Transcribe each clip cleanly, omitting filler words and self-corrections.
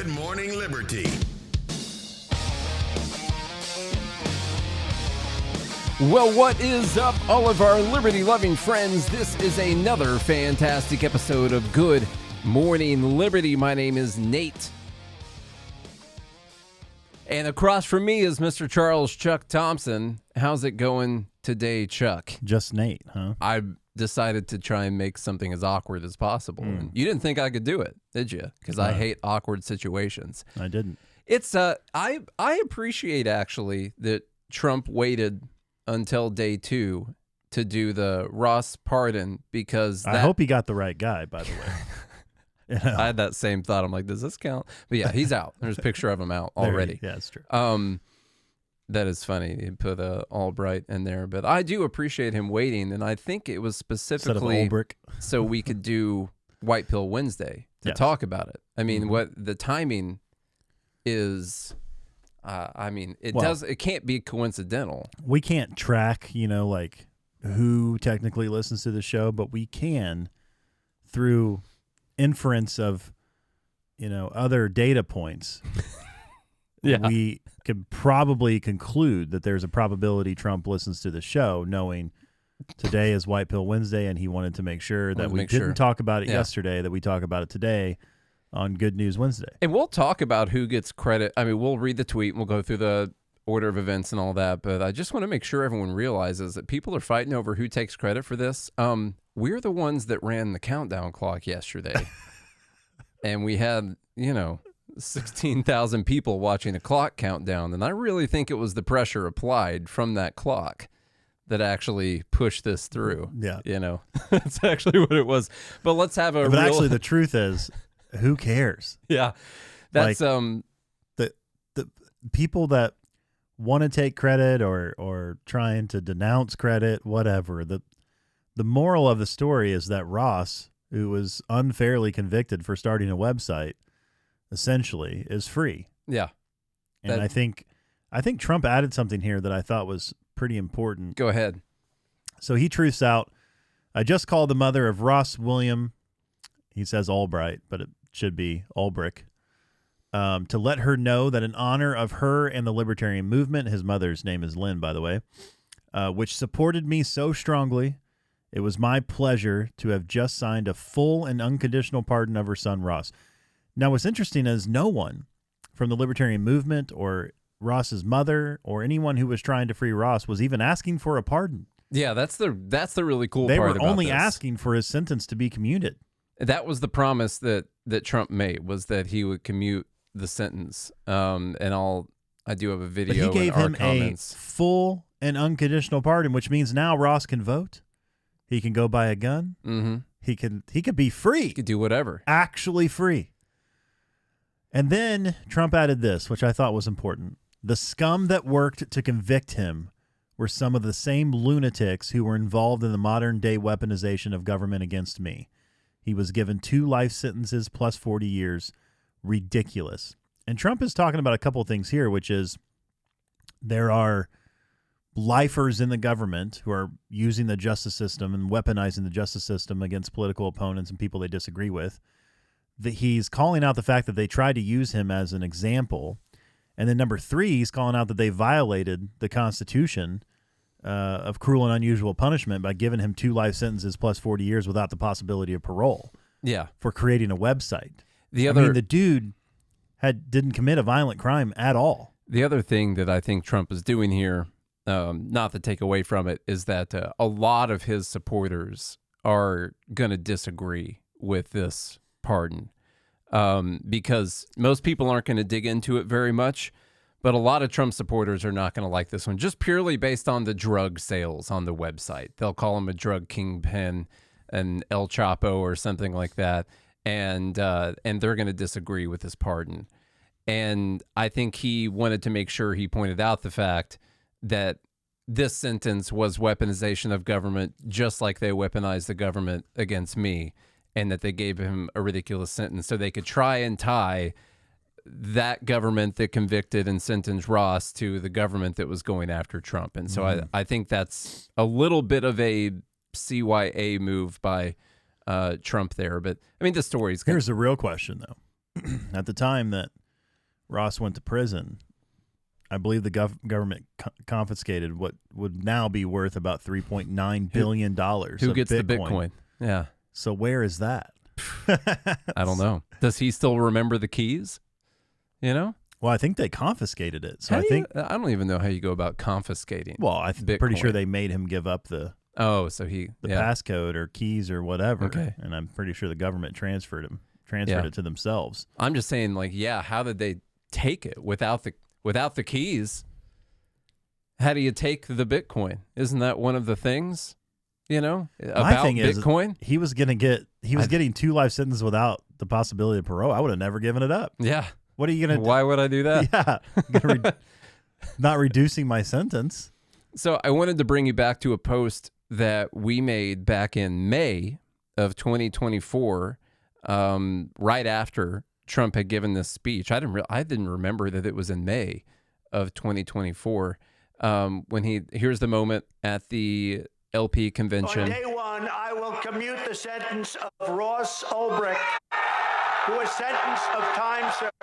Good Morning Liberty. Well, what is up, all of our liberty-loving friends? This is another fantastic episode of Good Morning Liberty. My name is Nate. And across from me is Mr. Charles Chuck Thompson. How's it going today, Chuck? Just Nate, huh? I decided to try and make something as awkward as possible. And you didn't think I could do it, did you? Because I hate awkward situations. I didn't. It's I appreciate actually that Trump waited until day 2 to do the Ross pardon, because I hope he got the right guy, by the way. You know? I had that same thought. I'm like, does this count? But yeah, he's out. There's a picture of him out already. Yeah, that's true. That is funny. He put Ulbricht in there, but I do appreciate him waiting, and I think it was specifically Ulbricht. so we could do White Pill Wednesday to talk about it. I mean, what the timing is. It can't be coincidental. We can't track, like who technically listens to the show, but we can through inference of, other data points. We could probably conclude that there's a probability Trump listens to the show, knowing today is White Pill Wednesday, and he wanted to make sure that we didn't talk about it yesterday, that we talk about it today on Good News Wednesday. And we'll talk about who gets credit. I mean, we'll read the tweet and we'll go through the order of events and all that, but I just want to make sure everyone realizes that people are fighting over who takes credit for this. We're the ones that ran the countdown clock yesterday. And we had, 16,000 people watching a clock countdown, and I really think it was the pressure applied from that clock that actually pushed this through. Yeah. That's actually what it was. But let's have a But actually, the truth is, who cares? Yeah. That's the people that want to take credit or trying to denounce credit, whatever. The moral of the story is that Ross, who was unfairly convicted for starting a website, essentially is free. Yeah. And I think Trump added something here that I thought was pretty important. Go ahead. So he truths out, I just called the mother of Ross William, he says Ulbricht, but it should be Ulbricht, to let her know that in honor of her and the Libertarian movement, his mother's name is Lynn, by the way, which supported me so strongly, it was my pleasure to have just signed a full and unconditional pardon of her son, Ross. Now, what's interesting is no one from the Libertarian movement or Ross's mother or anyone who was trying to free Ross was even asking for a pardon. Yeah, that's the really cool part about this. They were only asking for his sentence to be commuted. That was the promise that Trump made, was that he would commute the sentence. And I do have a video. But he gave him a full and unconditional pardon, which means now Ross can vote. He can go buy a gun. Mm-hmm. He could be free. He could do whatever. Actually free. And then Trump added this, which I thought was important. The scum that worked to convict him were some of the same lunatics who were involved in the modern-day weaponization of government against me. He was given 2 life sentences plus 40 years. Ridiculous. And Trump is talking about a couple of things here, which is there are lifers in the government who are using the justice system and weaponizing the justice system against political opponents and people they disagree with. That he's calling out the fact that they tried to use him as an example. And then number 3, he's calling out that they violated the Constitution of cruel and unusual punishment by giving him 2 life sentences plus 40 years without the possibility of parole. Yeah. For creating a website. The dude didn't commit a violent crime at all. The other thing that I think Trump is doing here, not to take away from it, is that a lot of his supporters are going to disagree with this pardon, because most people aren't going to dig into it very much, but a lot of Trump supporters are not going to like this one, just purely based on the drug sales on the website. They'll call him a drug kingpin, an El Chapo or something like that, and they're going to disagree with this pardon. And I think he wanted to make sure he pointed out the fact that this sentence was weaponization of government, just like they weaponized the government against me, and that they gave him a ridiculous sentence so they could try and tie that government that convicted and sentenced Ross to the government that was going after Trump. And so I think that's a little bit of a CYA move by Trump there. But, I mean, the story's good. Here's the real question, though. at the time that Ross went to prison, I believe the government confiscated what would now be worth about $3.9 billion. Who gets the Bitcoin? Yeah. So where is that? I don't know. Does he still remember the keys? You know? Well, I think they confiscated it. So I don't even know how you go about confiscating. Well, I'm pretty sure they made him give up the passcode or keys or whatever. Okay. And I'm pretty sure the government transferred it to themselves. I'm just saying, like, how did they take it without the keys? How do you take the Bitcoin? Isn't that one of the things, about Bitcoin? He was getting 2 life sentences without the possibility of parole. I would have never given it up. Yeah. What are you going to do? Why would I do that? Yeah. Not reducing my sentence. So I wanted to bring you back to a post that we made back in May of 2024, right after Trump had given this speech. I didn't remember that it was in May of 2024. Here's the moment at the LP convention. On day one, I will commute the sentence of Ross Ulbricht to a sentence of time served.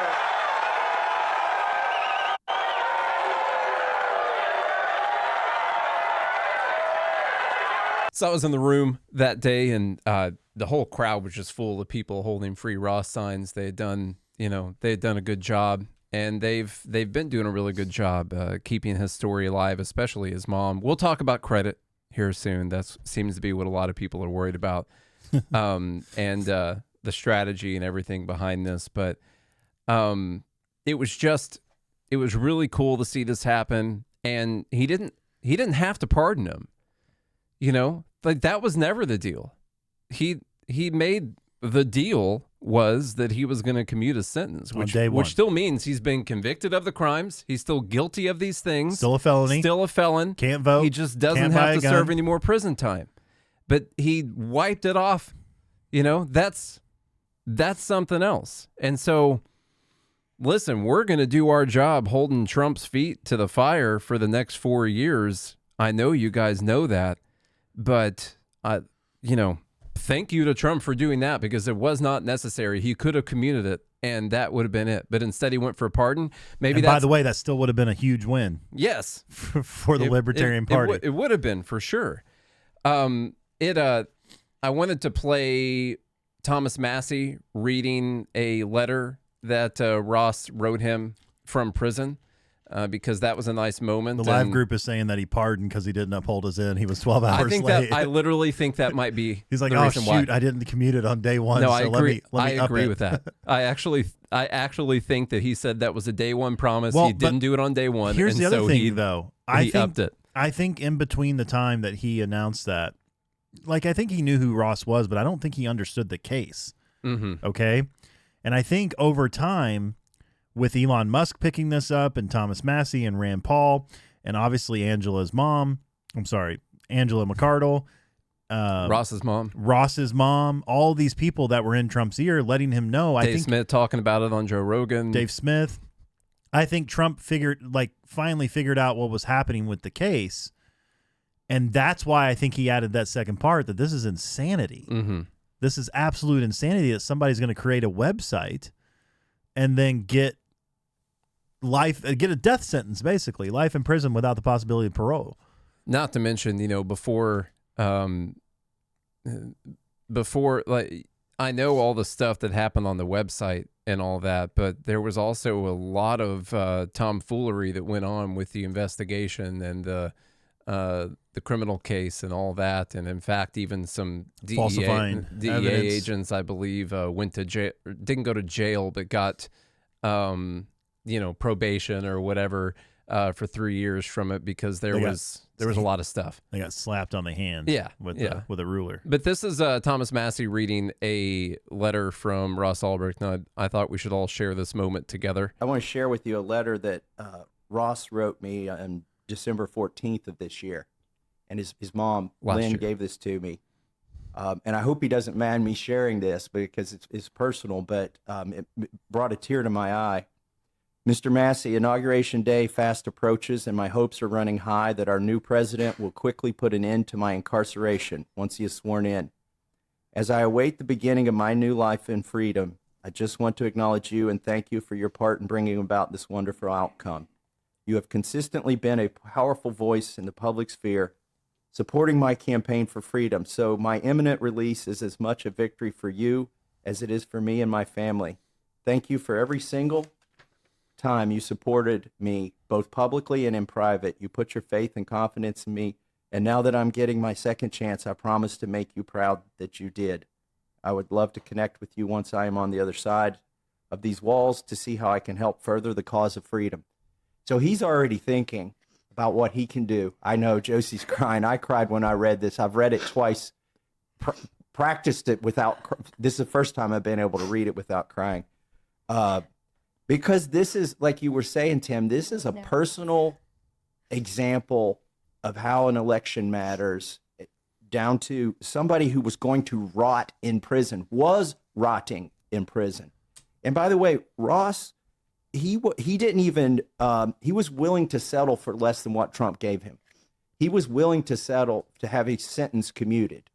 So I was in the room that day, and the whole crowd was just full of people holding Free Ross signs. They had done a good job, and they've been doing a really good job keeping his story alive, especially his mom. We'll talk about credit here soon. That seems to be what a lot of people are worried about, and the strategy and everything behind this. But it was really cool to see this happen, and he didn't have to pardon him. Like, that was never the deal. He made the deal was that he was going to commute a sentence, which still means he's been convicted of the crimes. He's still guilty of these things. Still a felony. Still a felon. Can't vote. He just doesn't have to serve any more prison time. But he wiped it off. That's something else. And so, listen, we're going to do our job holding Trump's feet to the fire for the next 4 years. I know you guys know that. But, thank you to Trump for doing that, because it was not necessary. He could have commuted it, and that would have been it. But instead, he went for a pardon. By the way, that still would have been a huge win. Yes. For the Libertarian Party. It would have been, for sure. I wanted to play Thomas Massie reading a letter that Ross wrote him from prison. Because that was a nice moment. The live group is saying that he pardoned because he didn't uphold his end. He was 12 hours late. I literally think that might be. He's like, the reason shoot, why. I didn't commute it on day one. No, so I agree. Let me I agree with that. I actually think that he said that was a day one promise. He didn't do it on day one. Here's the other thing, though. I think upped it. I think in between the time that he announced that, like, I think he knew who Ross was, but I don't think he understood the case. Mm-hmm. Okay, and I think over time, with Elon Musk picking this up, and Thomas Massie and Rand Paul, and obviously Angela McArdle, Ross's mom, all these people that were in Trump's ear letting him know. Dave Smith talking about it on Joe Rogan. Dave Smith. I think Trump finally figured out what was happening with the case, and that's why I think he added that second part, that this is insanity. Mm-hmm. This is absolute insanity that somebody's going to create a website and then get a death sentence, basically life in prison without the possibility of parole. Not to mention, before like, I know all the stuff that happened on the website and all that, but there was also a lot of tomfoolery that went on with the investigation and the criminal case and all that. And in fact, even some falsifying DEA agents, I believe, went to jail, didn't go to jail, but got probation or whatever for 3 years from it, because there was a lot of stuff. They got slapped on the hand with a ruler. But this is Thomas Massie reading a letter from Ross Ulbricht. Now, I thought we should all share this moment together. I want to share with you a letter that Ross wrote me on December 14th of this year. And his mom, Lynn, gave this to me. And I hope he doesn't mind me sharing this because it's personal, but it brought a tear to my eye. Mr. Massie, Inauguration Day fast approaches, and my hopes are running high that our new president will quickly put an end to my incarceration once he is sworn in. As I await the beginning of my new life in freedom, I just want to acknowledge you and thank you for your part in bringing about this wonderful outcome. You have consistently been a powerful voice in the public sphere, supporting my campaign for freedom. So my imminent release is as much a victory for you as it is for me and my family. Thank you for every single time you supported me, both publicly and in private. You put your faith and confidence in me. And now that I'm getting my second chance, I promise to make you proud that you did. I would love to connect with you once I am on the other side of these walls to see how I can help further the cause of freedom. So he's already thinking about what he can do. I know Josie's crying. I cried when I read this. I've read it twice, practiced it without. This is the first time I've been able to read it without crying. Because this is, like you were saying, Tim, this is a personal example of how an election matters, down to somebody who was going to rot in prison, was rotting in prison. And by the way, Ross, he didn't even, he was willing to settle for less than what Trump gave him. He was willing to settle to have a sentence commuted,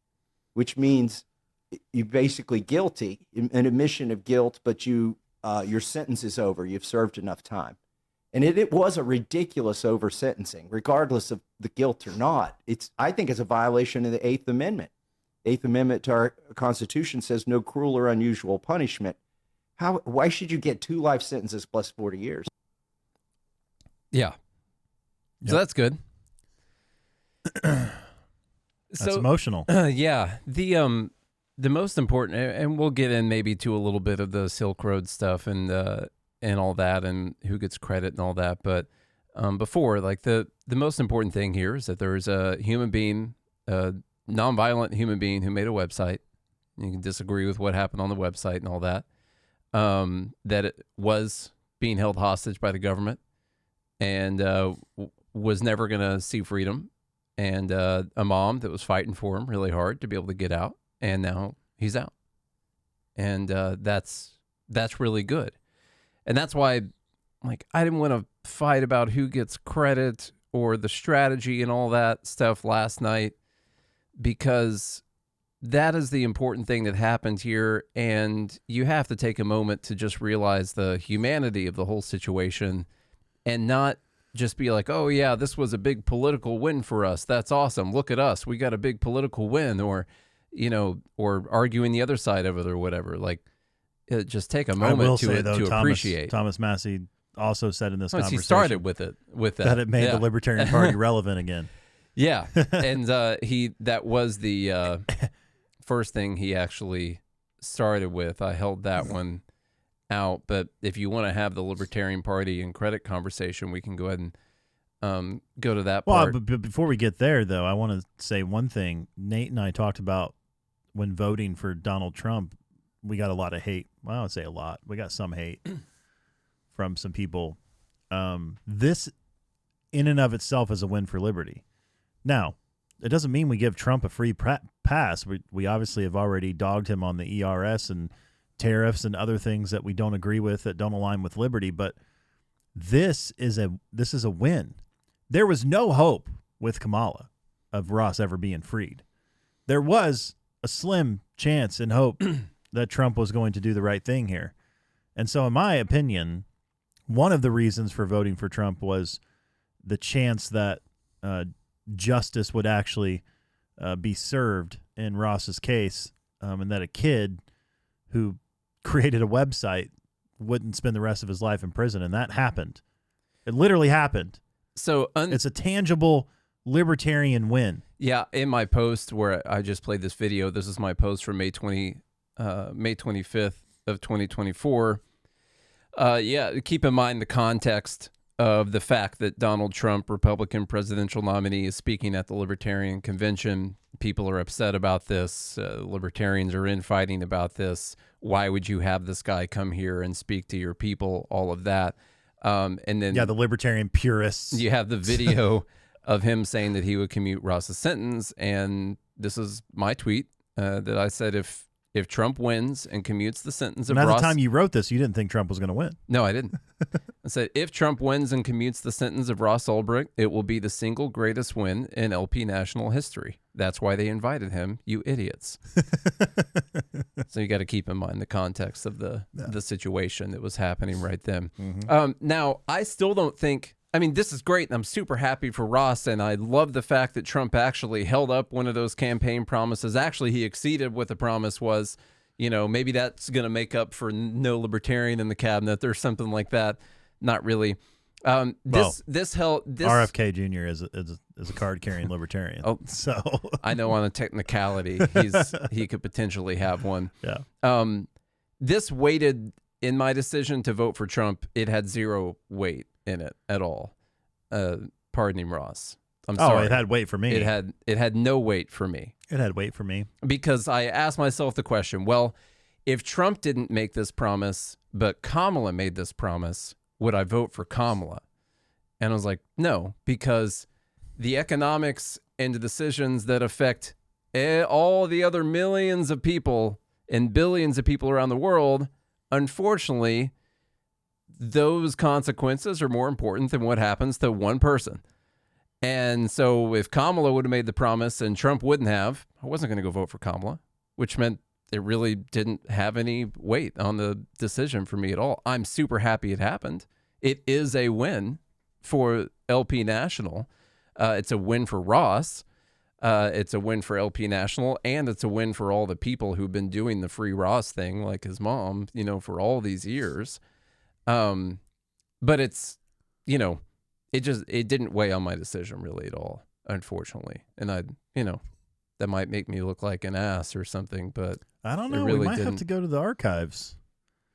which means you're basically guilty, an admission of guilt, but your sentence is over. You've served enough time. And it was a ridiculous over sentencing, regardless of the guilt or not. I think it's a violation of the Eighth Amendment. Eighth Amendment to our Constitution says no cruel or unusual punishment. Why should you get 2 life sentences plus 40 years? Yeah. So that's good. That's emotional. Yeah. The most important, and we'll get in maybe to a little bit of the Silk Road stuff and all that, and who gets credit and all that. But before, like the most important thing here is that there's a human being, a nonviolent human being who made a website. You can disagree with what happened on the website and all that. That it was being held hostage by the government and was never going to see freedom. And a mom that was fighting for him really hard to be able to get out. And now he's out. And that's really good. And that's why, like, I didn't want to fight about who gets credit or the strategy and all that stuff last night, because that is the important thing that happened here. And you have to take a moment to just realize the humanity of the whole situation and not just be like, oh, yeah, this was a big political win for us. That's awesome. Look at us. We got a big political win, or arguing the other side of it or whatever. Like, just take a moment to appreciate. Thomas Massie also said in this conversation, he started with that it made the Libertarian Party relevant again. Yeah, and that was the first thing he actually started with. I held that one out, but if you want to have the Libertarian Party and credit conversation, we can go ahead and go to that part. Well, but before we get there, though, I want to say one thing. Nate and I talked about when voting for Donald Trump, we got a lot of hate. Well, I would say a lot. We got some hate from some people. This, in and of itself, is a win for liberty. Now, it doesn't mean we give Trump a free pass. We obviously have already dogged him on the ERS and tariffs and other things that we don't agree with, that don't align with liberty. But this is a win. There was no hope with Kamala of Ross ever being freed. There was a slim chance and hope that Trump was going to do the right thing here. And so, in my opinion, one of the reasons for voting for Trump was the chance that justice would actually be served in Ross's case, and that a kid who created a website wouldn't spend the rest of his life in prison. And that happened. It literally happened. So it's a tangible libertarian win. Yeah, in my post where I just played this video, this is my post from May 25th of 2024. Yeah, keep in mind the context of the fact that Donald Trump, Republican presidential nominee, is speaking at the Libertarian Convention. People are upset about this. Libertarians are infighting about this. Why would you have this guy come here and speak to your people? All of that. And then the libertarian purists. You have the video of him saying that he would commute Ross's sentence. And this is my tweet that I said, if Trump wins and commutes the sentence of Ross... At the time you wrote this, you didn't think Trump was going to win. No, I didn't. I said, if Trump wins and commutes the sentence of Ross Ulbricht, it will be the single greatest win in LP national history. That's why they invited him, you idiots. So you got to keep in mind the context of the situation that was happening right then. Now, I still don't think, I mean, this is great, and I'm super happy for Ross, and I love the fact that Trump actually held up one of those campaign promises. Actually, he exceeded what the promise was. You know, maybe that's going to make up for no libertarian in the cabinet or something like that. Not really. This RFK Jr. is a card carrying libertarian. Oh, so I know on a technicality he could potentially have one. Yeah. This weighted in my decision to vote for Trump. It had zero weight in it at all. Pardoning Ross. I'm sorry. It had weight for me. It had no weight for me. It had weight for me because I asked myself the question: well, if Trump didn't make this promise, but Kamala made this promise, would I vote for Kamala? And I was like, no, because the economics and the decisions that affect all the other millions of people and billions of people around the world, unfortunately, those consequences are more important than what happens to one person. And so if Kamala would have made the promise and Trump wouldn't have, I wasn't going to go vote for Kamala, which meant it really didn't have any weight on the decision for me at all. I'm super happy it happened. It is a win for LP National. It's a win for Ross. It's a win for LP National, and it's a win for all the people who've been doing the free Ross thing, like his mom, you know, for all these years. But it's, you know, it didn't weigh on my decision really at all, unfortunately. And that might make me look like an ass or something, but I don't know. Really we might have to go to the archives.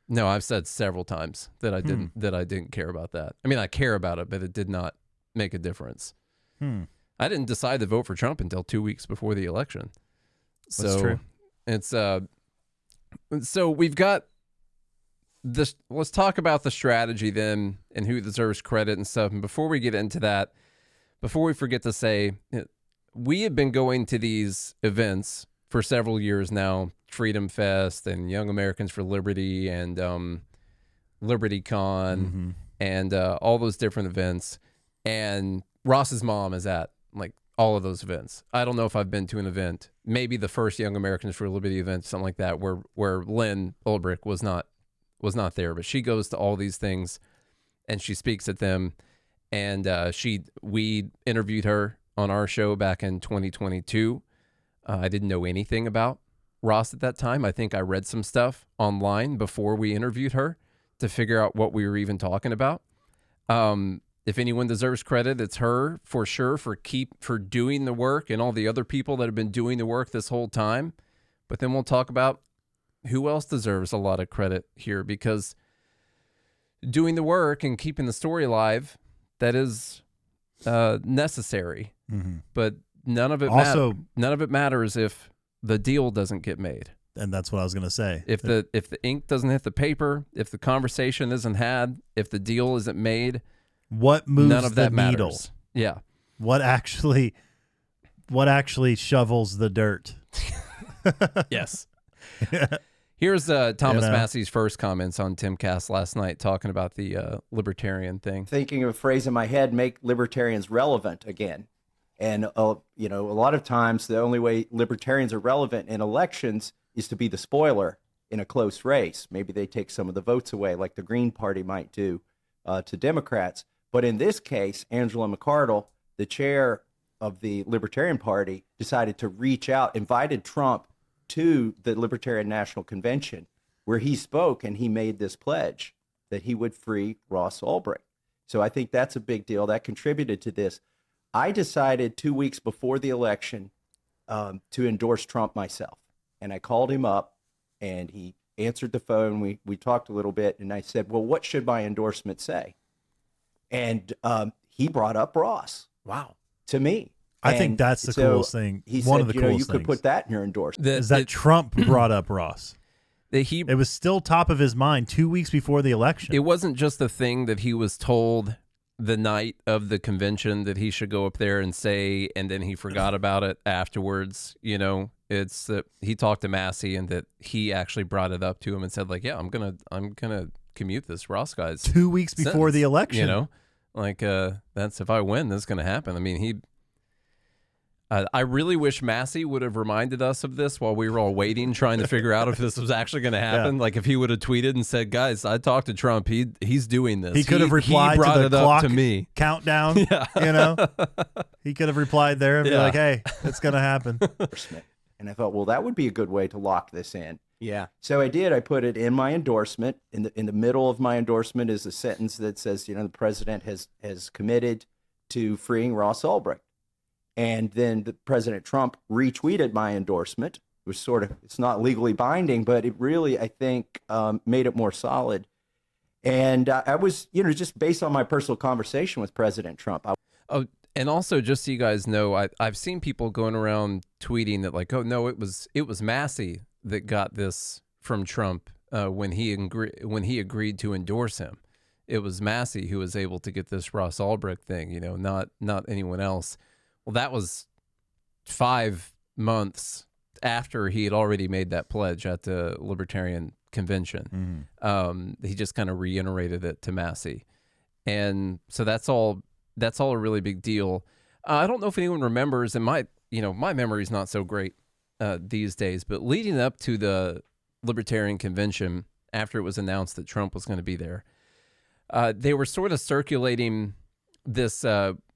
No, I've said several times that I didn't care about that. I mean, I care about it, but it did not make a difference. I didn't decide to vote for Trump until 2 weeks before the election. So that's true. It's so we've got this. Let's talk about the strategy then and who deserves credit and stuff. And before we get into that, before we forget to say, we have been going to these events for several years now, Freedom Fest and Young Americans for Liberty and LibertyCon and all those different events. And Ross's mom is at like all of those events. I don't know if I've been to an event, maybe the first Young Americans for Liberty event, something like that, where Lynn Ulbricht was not there, but she goes to all these things and she speaks at them. And we interviewed her on our show back in 2022. I didn't know anything about Ross at that time. I think I read some stuff online before we interviewed her to figure out what we were even talking about. If anyone deserves credit, it's her for sure for doing the work and all the other people that have been doing the work this whole time. But then we'll talk about who else deserves a lot of credit here, because doing the work and keeping the story alive, that is necessary. But none of it matters if the deal doesn't get made. And that's what I was going to say. If the ink doesn't hit the paper, if the conversation isn't had, if the deal isn't made, what moves none of the that needle? Matters. Yeah. What actually shovels the dirt? Yes. Here's Thomas Massie's first comments on Timcast last night talking about the libertarian thing. Thinking of a phrase in my head, make libertarians relevant again. And, a lot of times the only way libertarians are relevant in elections is to be the spoiler in a close race. Maybe they take some of the votes away like the Green Party might do to Democrats. But in this case, Angela McArdle, the chair of the Libertarian Party, decided to reach out, invited Trump to the Libertarian National Convention, where he spoke and he made this pledge that he would free Ross Ulbricht. So I think that's a big deal. That contributed to this. I decided 2 weeks before the election to endorse Trump myself. And I called him up and he answered the phone. We talked a little bit and I said, well, what should my endorsement say? And he brought up Ross. Wow. To me. I think that's the coolest thing. He One said, of the coolest you could things put that in your endorsement. is that Trump brought up Ross. It was still top of his mind 2 weeks before the election. It wasn't just a thing that he was told the night of the convention that he should go up there and say, and then he forgot about it afterwards. You know, it's that he talked to Massie and that he actually brought it up to him and said, like, yeah, I'm gonna commute this Ross guy's 2 weeks before the election. You know, like that's if I win, this is gonna happen. I mean, I really wish Massie would have reminded us of this while we were all waiting, trying to figure out if this was actually going to happen. Like if he would have tweeted and said, "Guys, I talked to Trump. He's doing this." He could have replied he brought to the it up clock to me. Countdown. Yeah. You know, he could have replied there and be like, "Hey, it's going to happen." And I thought, well, that would be a good way to lock this in. Yeah. So I did. I put it in my endorsement. In the middle of my endorsement is a sentence that says, the president has committed to freeing Ross Ulbricht. And then President Trump retweeted my endorsement. It was it's not legally binding, but it really, I think, made it more solid. And I was, just based on my personal conversation with President Trump. And also, just so you guys know, I've seen people going around tweeting that like, oh no, it was Massie that got this from Trump when he agreed to endorse him. It was Massie who was able to get this Ross Ulbricht thing, not anyone else. Well, that was 5 months after he had already made that pledge at the Libertarian convention. He just kind of reiterated it to Massie. And so that's all a really big deal. I don't know if anyone remembers, and my memory's not so great these days, but leading up to the Libertarian convention, after it was announced that Trump was going to be there, they were sort of circulating this,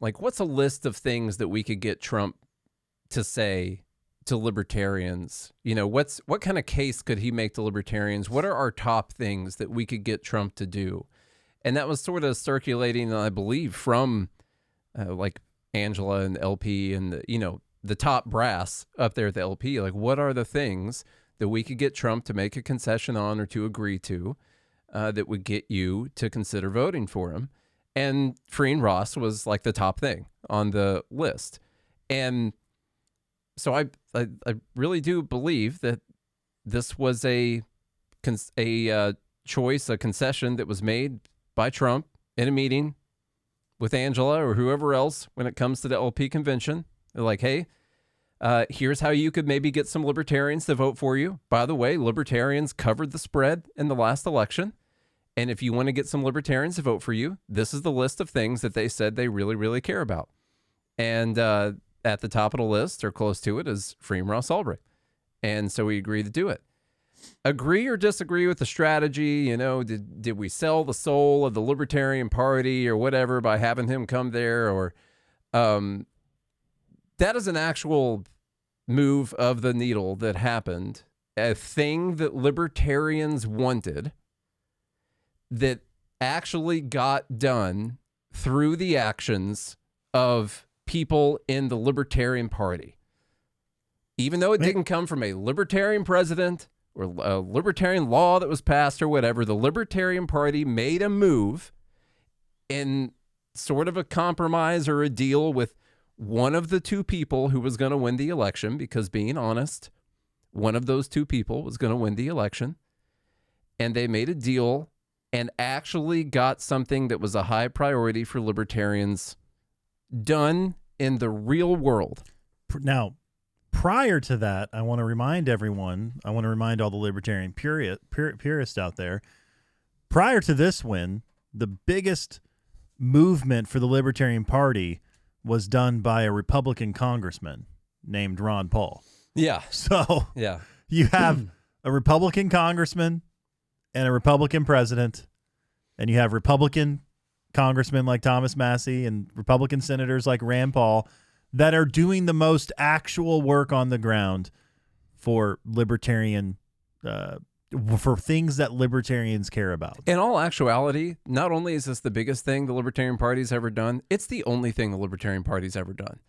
like, what's a list of things that we could get Trump to say to libertarians? What kind of case could he make to libertarians? What are our top things that we could get Trump to do? And that was sort of circulating, I believe, from like Angela and LP and the top brass up there at the LP. Like, what are the things that we could get Trump to make a concession on or to agree to that would get you to consider voting for him? And freeing Ross was like the top thing on the list. And so I really do believe that this was a choice, a concession that was made by Trump in a meeting with Angela or whoever else when it comes to the LP convention. They're like, hey, here's how you could maybe get some libertarians to vote for you. By the way, libertarians covered the spread in the last election. And if you want to get some libertarians to vote for you, this is the list of things that they said they really, really care about. And at the top of the list, or close to it, is freeing Ross Ulbricht. And so we agreed to do it. Agree or disagree with the strategy? Did we sell the soul of the Libertarian Party or whatever by having him come there? Or that is an actual move of the needle that happened, a thing that libertarians wanted that actually got done through the actions of people in the Libertarian Party. Even though it didn't come from a libertarian president or a libertarian law that was passed or whatever, the Libertarian Party made a move in sort of a compromise or a deal with one of the two people who was going to win the election, because being honest, one of those two people was going to win the election. And they made a deal and actually got something that was a high priority for libertarians done in the real world. Now, prior to that, I want to remind everyone, I want to remind all the libertarian purists out there, prior to this win, the biggest movement for the Libertarian Party was done by a Republican congressman named Ron Paul. Yeah. So yeah, you have a Republican congressman and a Republican president, and you have Republican congressmen like Thomas Massie and Republican senators like Rand Paul that are doing the most actual work on the ground for libertarian, for things that libertarians care about. In all actuality, not only is this the biggest thing the Libertarian Party's ever done, it's the only thing the Libertarian Party's ever done.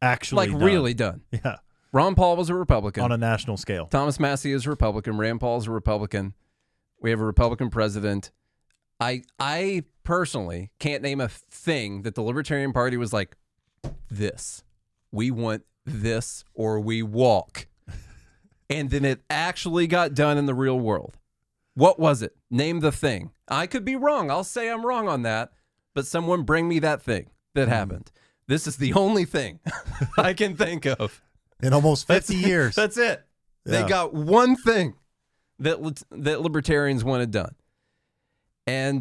Actually like done. Really done. Yeah. Ron Paul was a Republican. On a national scale. Thomas Massie is a Republican. Rand Paul is a Republican. We have a Republican president. I personally can't name a thing that the Libertarian Party was like, this. We want this or we walk. And then it actually got done in the real world. What was it? Name the thing. I could be wrong. I'll say I'm wrong on that. But someone bring me that thing that happened. This is the only thing I can think of. In almost 50 years. That's it. Yeah. They got one thing that libertarians wanted done. And,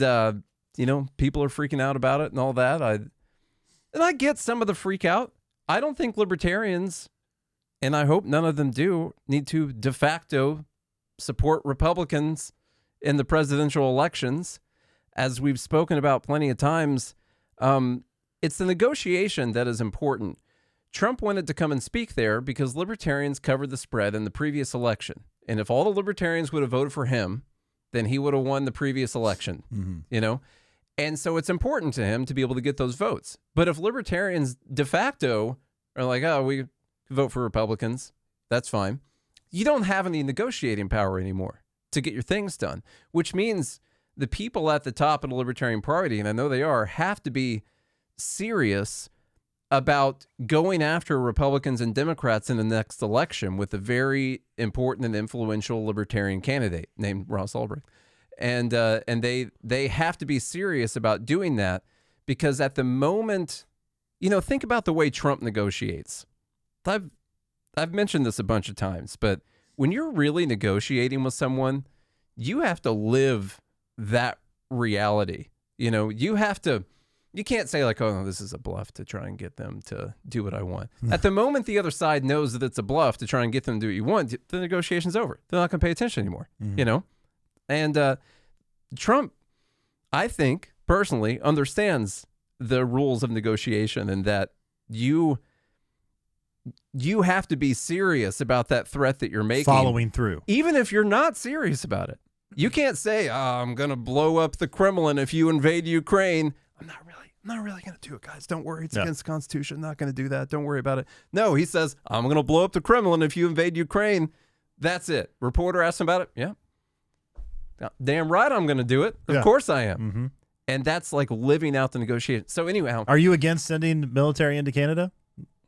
people are freaking out about it and all that. I get some of the freak out. I don't think libertarians, and I hope none of them do, need to de facto support Republicans in the presidential elections. As we've spoken about plenty of times, it's the negotiation that is important. Trump wanted to come and speak there because libertarians covered the spread in the previous election. And if all the libertarians would have voted for him, then he would have won the previous election, you know? And so it's important to him to be able to get those votes. But if libertarians de facto are like, oh, we vote for Republicans, that's fine. You don't have any negotiating power anymore to get your things done, which means the people at the top of the Libertarian Party, and I know they are, have to be serious about going after Republicans and Democrats in the next election with a very important and influential libertarian candidate named Ross Ulbricht. And they have to be serious about doing that, because at the moment, you know, think about the way Trump negotiates. I've mentioned this a bunch of times, but when you're really negotiating with someone, you have to live that reality. You know, you can't say like, oh, no, this is a bluff to try and get them to do what I want. At the moment the other side knows that it's a bluff to try and get them to do what you want, the negotiation's over. They're not going to pay attention anymore, you know? And Trump, I think, personally, understands the rules of negotiation, and that you have to be serious about that threat that you're making. Following through. Even if you're not serious about it. You can't say, I'm going to blow up the Kremlin if you invade Ukraine. I'm not really going to do it, guys. Don't worry. It's against the Constitution. Not going to do that. Don't worry about it. No, he says, I'm going to blow up the Kremlin if you invade Ukraine. That's it. Reporter asked him about it. Yeah. Damn right I'm going to do it. Of course I am. And that's like living out the negotiation. So anyway. Are you against sending military into Canada?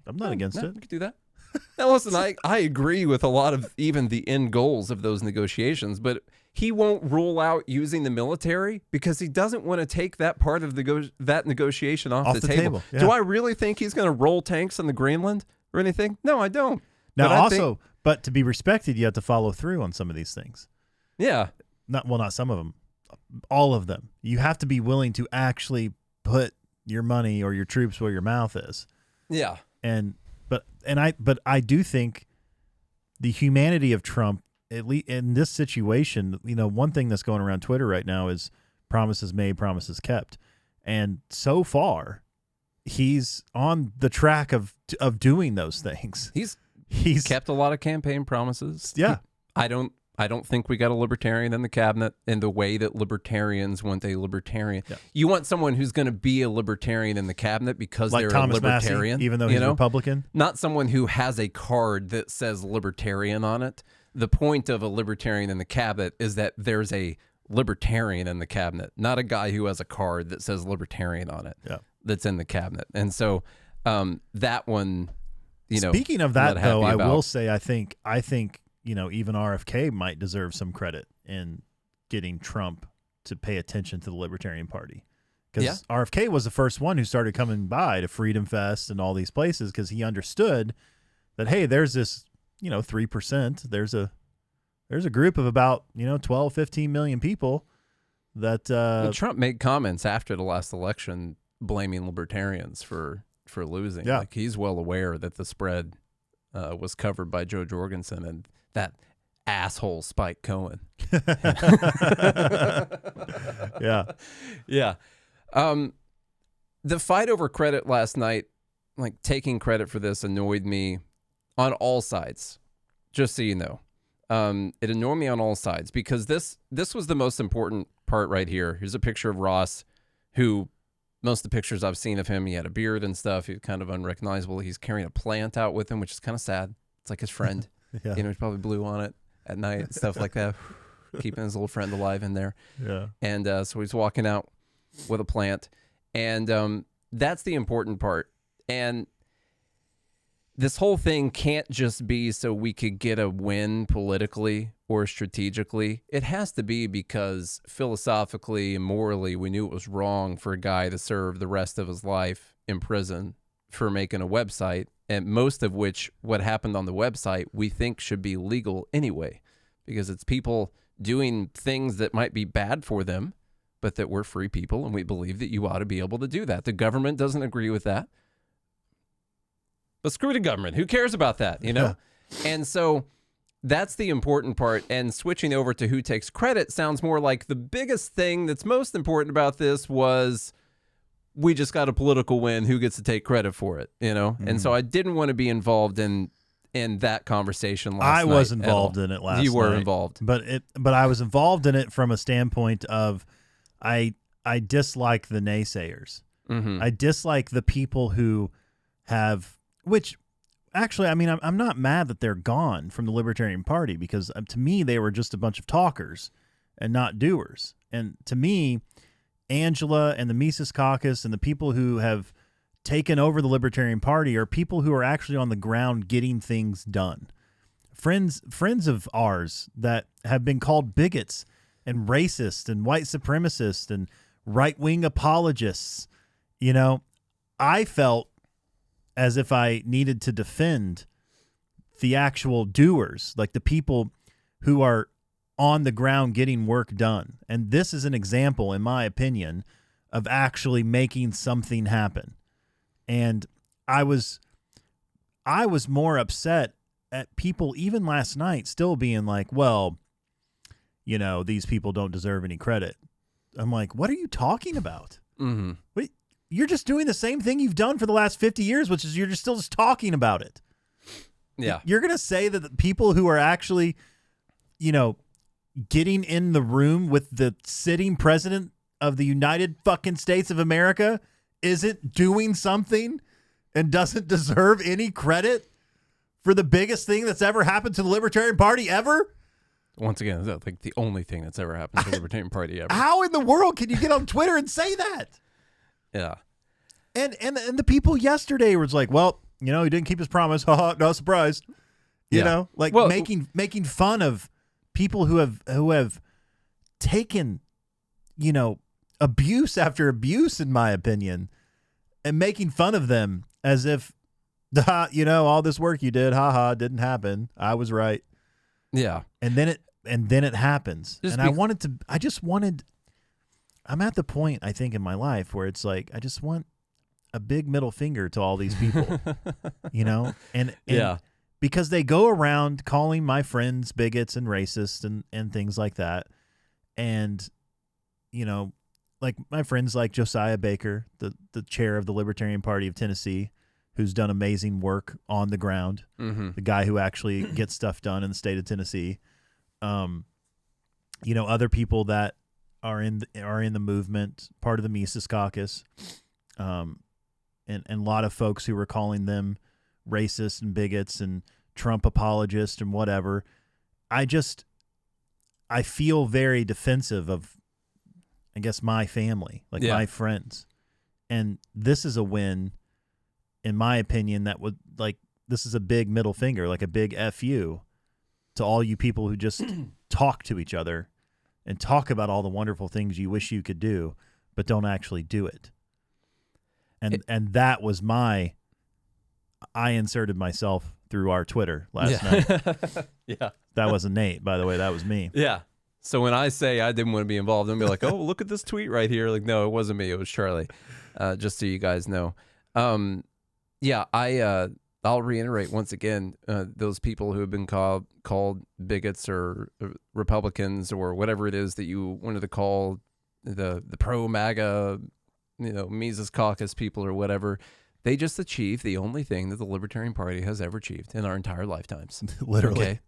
I'm not against it. We could do that. Now listen, I agree with a lot of even the end goals of those negotiations, but he won't rule out using the military because he doesn't want to take that part of that negotiation off the table. Yeah. Do I really think he's going to roll tanks on the Greenland or anything? No, I don't. Now, but to be respected, you have to follow through on some of these things. Yeah. Not some of them, all of them. You have to be willing to actually put your money or your troops where your mouth is. Yeah. But I do think the humanity of Trump, at least in this situation, you know, one thing that's going around Twitter right now is promises made, promises kept. And so far, he's on the track of doing those things. He's kept a lot of campaign promises. Yeah. I don't think we got a libertarian in the cabinet in the way that libertarians want a libertarian. Yeah. You want someone who's going to be a libertarian in the cabinet because like they're Thomas a libertarian. Massie, even though he's Republican. Not someone who has a card that says libertarian on it. The point of a libertarian in the cabinet is that there's a libertarian in the cabinet, not a guy who has a card that says libertarian on it that's in the cabinet. And so that one, you know. Speaking of that, though, I will say I think you know, even RFK might deserve some credit in getting Trump to pay attention to the Libertarian Party. Because RFK was the first one who started coming by to Freedom Fest and all these places because he understood that, hey, there's this, you know, 3%. There's a group of about, you know, 12, 15 million people that Trump made comments after the last election blaming libertarians for losing. Yeah. Like, he's well aware that the spread was covered by Joe Jorgensen and that asshole Spike Cohen. Yeah. Yeah. The fight over credit last night, like taking credit for this, annoyed me on all sides, just so you know. It annoyed me on all sides because this was the most important part right here. Here's a picture of Ross, who most of the pictures I've seen of him, he had a beard and stuff. He's kind of unrecognizable. He's carrying a plant out with him, which is kind of sad. It's like his friend. Yeah. You know, he's probably blew on it at night and stuff like that, keeping his little friend alive in there. Yeah. And so he's walking out with a plant. And that's the important part. And this whole thing can't just be so we could get a win politically or strategically. It has to be because philosophically and morally, we knew it was wrong for a guy to serve the rest of his life in prison for making a website, and most of which what happened on the website we think should be legal anyway, because it's people doing things that might be bad for them, but that we're free people and we believe that you ought to be able to do that. The government doesn't agree with that. But screw the government. Who cares about that, you know? And so that's the important part. And switching over to who takes credit sounds more like the biggest thing that's most important about this was we just got a political win. Who gets to take credit for it, you know? And so I didn't want to be involved in that conversation last night. I was involved in it last night. You were involved. But I was involved in it from a standpoint of I dislike the naysayers. I dislike the people who have, which actually, I mean, I'm not mad that they're gone from the Libertarian Party, because to me, they were just a bunch of talkers and not doers. And to me, Angela and the Mises Caucus and the people who have taken over the Libertarian Party are people who are actually on the ground getting things done. Friends of ours that have been called bigots and racist and white supremacist and right-wing apologists. You know, I felt as if I needed to defend the actual doers, like the people who are on the ground getting work done. And this is an example, in my opinion, of actually making something happen. And I was more upset at people even last night still being like, well, you know, these people don't deserve any credit. I'm like, what are you talking about? Wait, you're just doing the same thing you've done for the last 50 years, which is you're just still just talking about it. Yeah. You're going to say that the people who are actually, you know, getting in the room with the sitting president of the United fucking States of America isn't doing something and doesn't deserve any credit for the biggest thing that's ever happened to the Libertarian Party ever? Once again, that's like the only thing that's ever happened to the Libertarian Party ever. How in the world can you get on Twitter and say that? Yeah. And the people yesterday was like, well, you know, he didn't keep his promise. Haha, no surprise. You know, like making fun of people who have taken, you know, abuse after abuse, in my opinion, and making fun of them as if, you know, all this work you did, haha, didn't happen. I was right. Yeah. And then it happens. I'm at the point, I think, in my life where it's like, I just want a big middle finger to all these people, you know? And yeah. Because they go around calling my friends bigots and racist and things like that. And, you know, like my friends like Josiah Baker, the chair of the Libertarian Party of Tennessee, who's done amazing work on the ground, the guy who actually gets stuff done in the state of Tennessee. You know, other people that are in the movement, part of the Mises Caucus, and a lot of folks who were calling them racist and bigots and Trump apologists and whatever. I feel very defensive of, I guess, my family, like my friends. And this is a win, in my opinion, that would, like, this is a big middle finger, like a big FU to all you people who just talk to each other and talk about all the wonderful things you wish you could do, but don't actually do it. And that was I inserted myself through our Twitter last night. Yeah. That wasn't Nate, by the way. That was me. Yeah. So when I say I didn't want to be involved, I'm be like, oh, look at this tweet right here. Like, no, it wasn't me. It was Charlie. Just so you guys know. Yeah, I'll reiterate once again, those people who have been called bigots or Republicans or whatever it is that you wanted to call the pro-MAGA, you know, Mises Caucus people or whatever, they just achieved the only thing that the Libertarian Party has ever achieved in our entire lifetimes. Literally. Okay?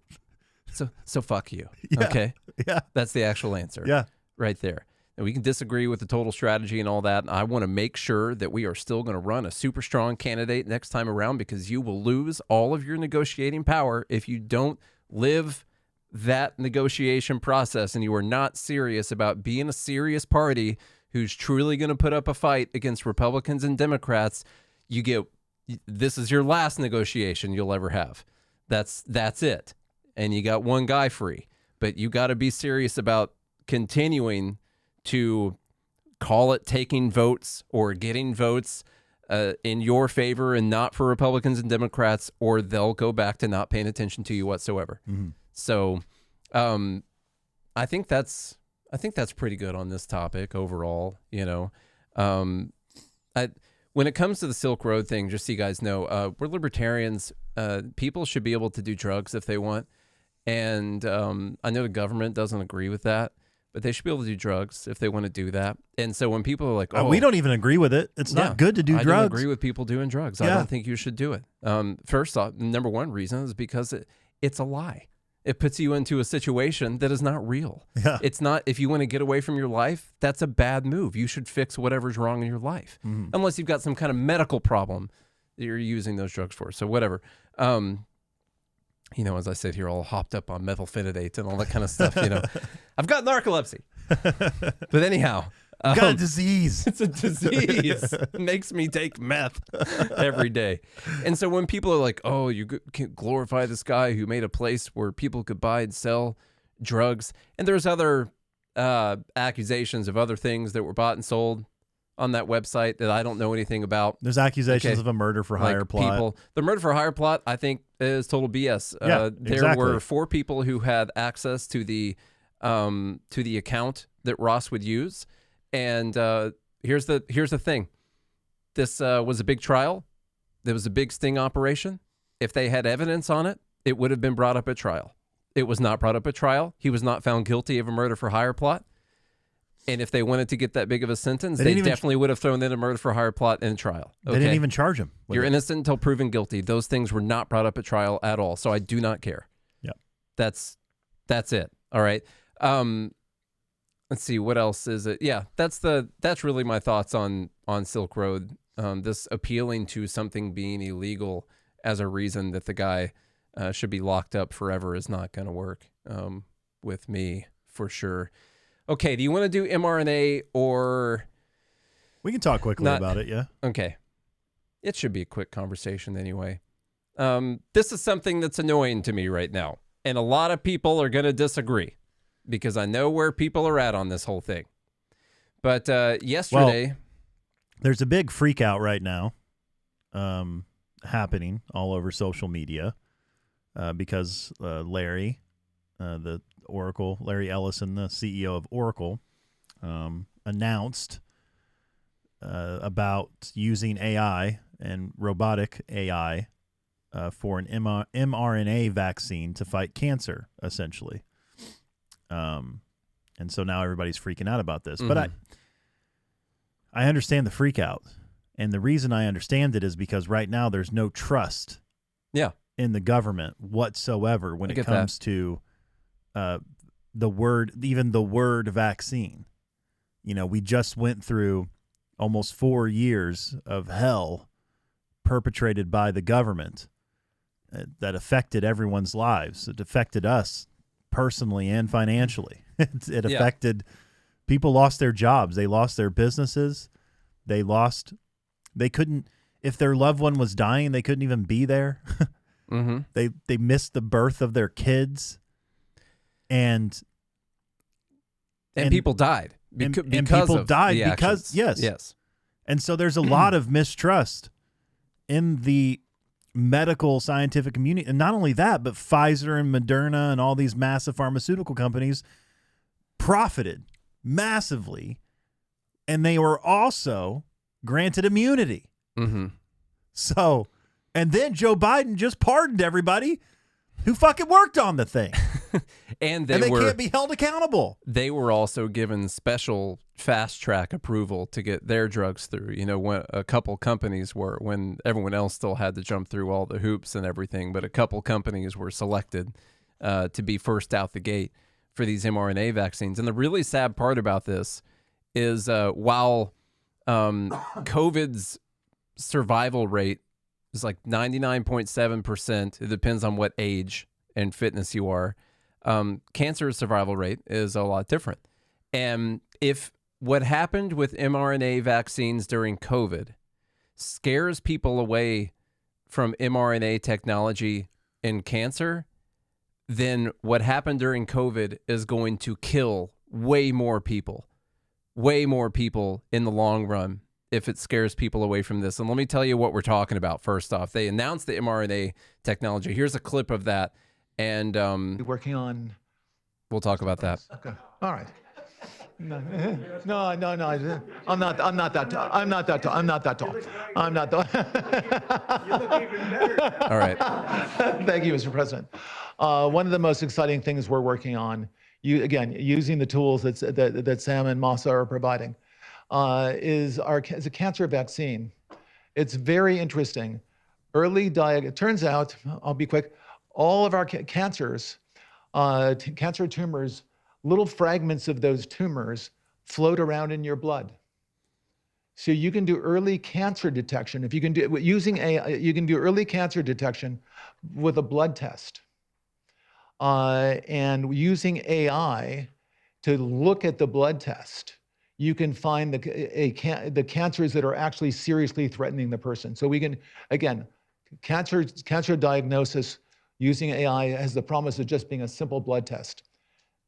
So fuck you. Yeah. Okay? Yeah. That's the actual answer. Yeah. Right there. And we can disagree with the total strategy and all that. And I want to make sure that we are still going to run a super strong candidate next time around, because you will lose all of your negotiating power if you don't live that negotiation process and you are not serious about being a serious party who's truly going to put up a fight against Republicans and Democrats. This is your last negotiation you'll ever have. That's it. And you got one guy free. But you got to be serious about continuing to call it taking votes or getting votes in your favor and not for Republicans and Democrats, or they'll go back to not paying attention to you whatsoever. Mm-hmm. So I think that's pretty good on this topic overall. You know, when it comes to the Silk Road thing, just so you guys know, we're libertarians. People should be able to do drugs if they want. And I know the government doesn't agree with that, but they should be able to do drugs if they want to do that. And so when people are like, oh, we don't even agree with it. It's not good to do drugs. I don't agree with people doing drugs. I don't think you should do it. First off, number one reason is because it's a lie. It puts you into a situation that is not real. Yeah. It's not, if you want to get away from your life, that's a bad move. You should fix whatever's wrong in your life. Unless you've got some kind of medical problem that you're using those drugs for. So whatever. You know, as I sit here all hopped up on methylphenidate and all that kind of stuff, you know, I've got narcolepsy. But anyhow. I've got a disease. It's a disease. It makes me take meth every day. And so when people are like, oh, you can't glorify this guy who made a place where people could buy and sell drugs. And there's other accusations of other things that were bought and sold on that website that I don't know anything about. There's accusations of a murder for hire plot. The murder for hire plot, I think, is total BS. Yeah, there were 4 people who had access to the account that Ross would use. And here's the thing. This was a big trial. There was a big sting operation. If they had evidence on it, it would have been brought up at trial. It was not brought up at trial. He was not found guilty of a murder for hire plot. And if they wanted to get that big of a sentence, they definitely would have thrown in a murder for hire plot in trial. Okay? They didn't even charge him. You're innocent until proven guilty. Those things were not brought up at trial at all. So I do not care. Yeah. That's it. All right. Let's see, what else is it? Yeah, that's really my thoughts on Silk Road. This appealing to something being illegal as a reason that the guy should be locked up forever is not going to work with me for sure. Okay, do you want to do mRNA or... We can talk quickly about it, yeah. Okay. It should be a quick conversation anyway. This is something that's annoying to me right now, and a lot of people are going to disagree because I know where people are at on this whole thing. But yesterday... Well, there's a big freak out right now happening all over social media because Larry, the Oracle, Larry Ellison, the CEO of Oracle, announced about using AI and robotic AI for an mRNA vaccine to fight cancer, essentially. And so now everybody's freaking out about this. But I understand the freak out. And the reason I understand it is because right now there's no trust in the government whatsoever when it comes to the word vaccine. You know, we just went through almost 4 years of hell perpetrated by the government that affected everyone's lives. It affected us personally and financially. It affected people, lost their jobs. They lost their businesses. They couldn't, if their loved one was dying, they couldn't even be there. They missed the birth of their kids. And people died. Yes. And so there's a lot of mistrust in the medical scientific community. And not only that, but Pfizer and Moderna and all these massive pharmaceutical companies profited massively. And they were also granted immunity. So, and then Joe Biden just pardoned everybody who fucking worked on the thing. and they can't be held accountable. They were also given special fast track approval to get their drugs through. You know, when a couple companies were, when everyone else still had to jump through all the hoops and everything, but a couple companies were selected to be first out the gate for these mRNA vaccines. And the really sad part about this is while COVID's survival rate is like 99.7%, it depends on what age and fitness you are. Cancer survival rate is a lot different. And if what happened with mRNA vaccines during COVID scares people away from mRNA technology in cancer, then what happened during COVID is going to kill way more people in the long run if it scares people away from this. And let me tell you what we're talking about. First off, they announced the mRNA technology. Here's a clip of that. And working on. We'll talk about that. Okay. All right. No, I'm not that tall. I'm not that tall. I'm not You look even better. All right. Thank you, Mr. President. One of the most exciting things we're working on, using the tools that Sam and Massa are providing, is a cancer vaccine. It's very interesting. It turns out, I'll be quick, all of our cancers, cancer tumors, little fragments of those tumors float around in your blood. So you can do early cancer detection. If you can do using AI, you can do early cancer detection with a blood test. And using AI to look at the blood test, you can find the cancers that are actually seriously threatening the person. So we can, again, cancer diagnosis using AI has the promise of just being a simple blood test.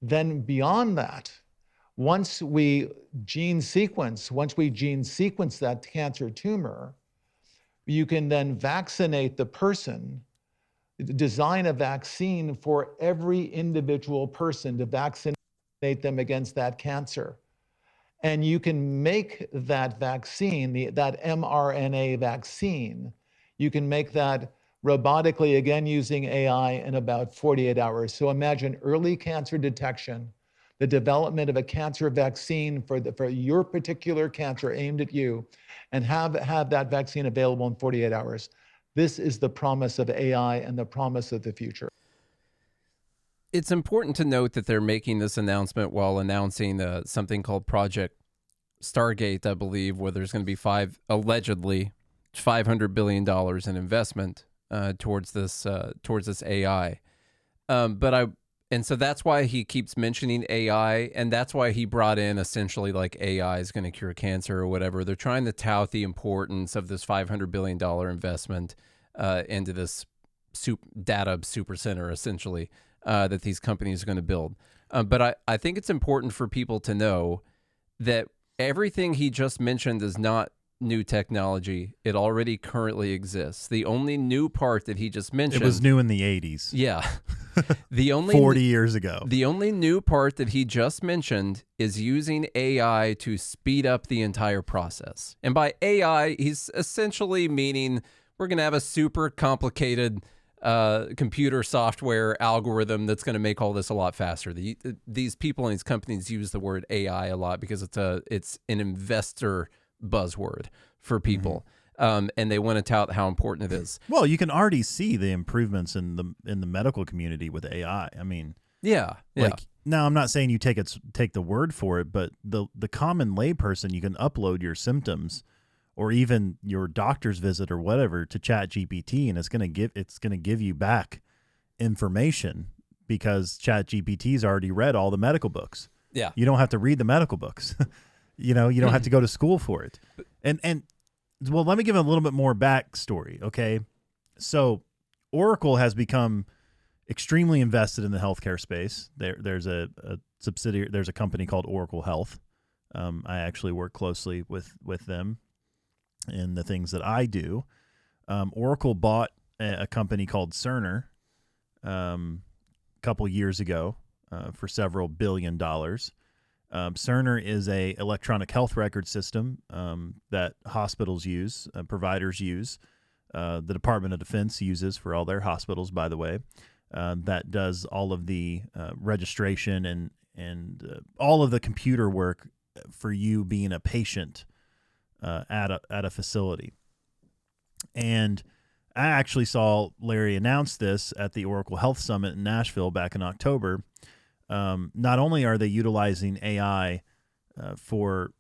Then beyond that, once we gene sequence that cancer tumor, you can then vaccinate the person, design a vaccine for every individual person to vaccinate them against that cancer. And you can make that vaccine, that mRNA vaccine, you can make that robotically, again, using AI in about 48 hours. So imagine early cancer detection, the development of a cancer vaccine for your particular cancer aimed at you, and have that vaccine available in 48 hours. This is the promise of AI and the promise of the future. It's important to note that they're making this announcement while announcing something called Project Stargate, I believe, where there's going to be allegedly $500 billion in investment towards this AI. And so that's why he keeps mentioning AI, and that's why he brought in essentially like AI is going to cure cancer or whatever. They're trying to tout the importance of this $500 billion investment into this data super center, essentially, that these companies are going to build. But I think it's important for people to know that everything he just mentioned is not new technology. It already currently exists. The only new part that he just mentioned... It was new in the 80s. Yeah. The only 40 years ago. The only new part that he just mentioned is using AI to speed up the entire process. And by AI, he's essentially meaning we're going to have a super complicated computer software algorithm that's going to make all this a lot faster. These people in these companies use the word AI a lot because it's an investor buzzword for people. And they want to tout how important it is. Well, you can already see the improvements in the medical community with AI. I mean, now I'm not saying you take the word for it, but the common layperson, you can upload your symptoms or even your doctor's visit or whatever to ChatGPT, and it's going to give you back information because ChatGPT's already read all the medical books. Yeah. You don't have to read the medical books. You don't have to go to school for it. And well, let me give a little bit more backstory, okay? So Oracle has become extremely invested in the healthcare space. There's a subsidiary, there's a company called Oracle Health. I actually work closely with them in the things that I do. Oracle bought a company called Cerner a couple years ago for several $1 billion. Cerner is a electronic health record system that hospitals use, providers use, the Department of Defense uses for all their hospitals, by the way, that does all of the registration and all of the computer work for you being a patient at a facility. And I actually saw Larry announce this at the Oracle Health Summit in Nashville back in October. Not only are they utilizing AI for